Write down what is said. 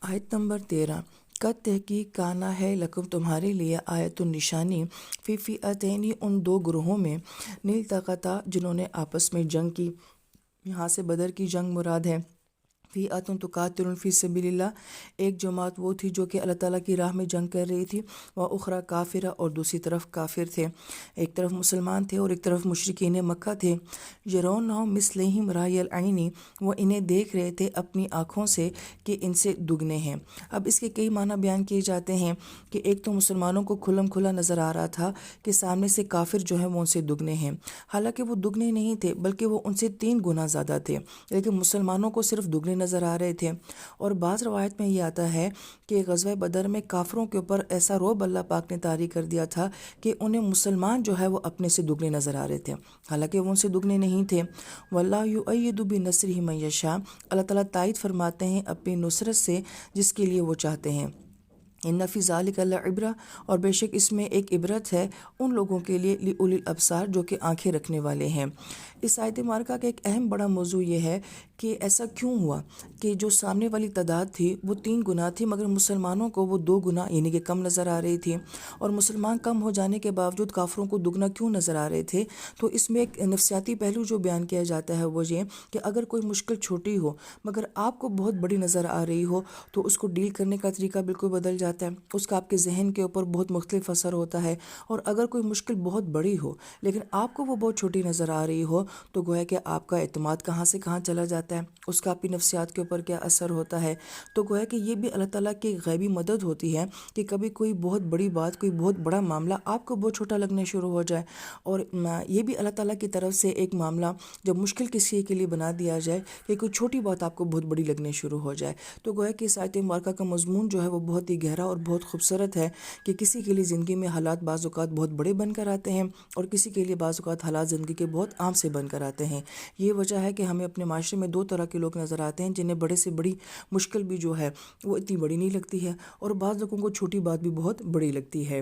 آیت نمبر 13 قد تحقیق کانا ہے لکم تمہارے لیے آیت نشانی فی فئتین ان دو گروہوں میں نلتقطا جنہوں نے آپس میں جنگ کی. یہاں سے بدر کی جنگ مراد ہے. فئۃ تقاتل فی سبیل اللہ، ایک جماعت وہ تھی جو کہ اللہ تعالیٰ کی راہ میں جنگ کر رہی تھی، واخری کافرہ اور دوسری طرف کافر تھے. ایک طرف مسلمان تھے اور ایک طرف مشرکین مکہ تھے. یرونہم مثلہم رأی العین، وہ انہیں دیکھ رہے تھے اپنی آنکھوں سے کہ ان سے دگنے ہیں. اب اس کے کئی معنی بیان کیے جاتے ہیں کہ ایک تو مسلمانوں کو کھلم کھلا نظر آ رہا تھا کہ سامنے سے کافر جو ہیں وہ ان سے دگنے ہیں، حالانکہ وہ دگنے نہیں تھے بلکہ وہ ان سے 3 گنا زیادہ تھے، لیکن مسلمانوں کو صرف دگنے نظر آ رہے تھے. اور بعض روایت میں یہ آتا ہے کہ غزوہ بدر میں کافروں کے اوپر ایسا رعب اللہ پاک نے طاری کر دیا تھا کہ انہیں مسلمان جو ہے وہ اپنے سے دگنے نظر آ رہے تھے، حالانکہ وہ ان سے دگنے نہیں تھے. واللہ یؤید بنصرہ من یشاء، اللہ تعالیٰ تائید فرماتے ہیں اپنی نصرت سے جس کے لیے وہ چاہتے ہیں. ان فی ذلک لعبرہ، اور بے شک اس میں ایک عبرت ہے ان لوگوں کے لیے لأولی الابصار جو کہ آنکھیں رکھنے والے ہیں. اس آیت مبارکہ کا ایک اہم بڑا موضوع یہ ہے کہ ایسا کیوں ہوا کہ جو سامنے والی تعداد تھی وہ 3 گنا تھی مگر مسلمانوں کو وہ 2 گنا یعنی کہ کم نظر آ رہی تھی، اور مسلمان کم ہو جانے کے باوجود کافروں کو دگنا کیوں نظر آ رہے تھے. تو اس میں ایک نفسیاتی پہلو جو بیان کیا جاتا ہے وہ یہ کہ اگر کوئی مشکل چھوٹی ہو مگر آپ کو بہت بڑی نظر آ رہی ہو تو اس کو ڈیل کرنے کا طریقہ بالکل بدل جاتا ہے، اس کا آپ کے ذہن کے اوپر بہت مختلف اثر ہوتا ہے. اور اگر کوئی مشکل بہت بڑی ہو لیکن آپ کو وہ بہت چھوٹی نظر آ رہی ہو تو گویا کہ آپ کا اعتماد کہاں سے کہاں چلا جاتا ہے، اس کا آپ کی نفسیات کے اوپر کیا اثر ہوتا ہے. تو گویا کہ یہ بھی اللہ تعالیٰ کی غیبی مدد ہوتی ہے کہ کبھی کوئی بہت بڑی بات، کوئی بہت بڑا معاملہ آپ کو بہت چھوٹا لگنے شروع ہو جائے، اور یہ بھی اللہ تعالیٰ کی طرف سے ایک معاملہ جب مشکل کسی کے لیے بنا دیا جائے کہ کوئی چھوٹی بات آپ کو بہت بڑی لگنے شروع ہو جائے. تو گویا کہ اس آیت مبارکہ کا مضمون جو ہے وہ بہت ہی گہرا اور بہت خوبصورت ہے کہ کسی کے لیے زندگی میں حالات بعض اوقات بہت بڑے بن کر آتے ہیں اور کسی کے لیے بعض اوقات حالات زندگی کے بہت عام سے بن کر آتے ہیں. یہ وجہ ہے کہ ہمیں اپنے معاشرے میں 2 طرح کے لوگ نظر آتے ہیں جنہیں بڑے سے بڑی مشکل بھی جو ہے وہ اتنی بڑی نہیں لگتی ہے، اور بعض لوگوں کو چھوٹی بات بھی بہت بڑی لگتی ہے.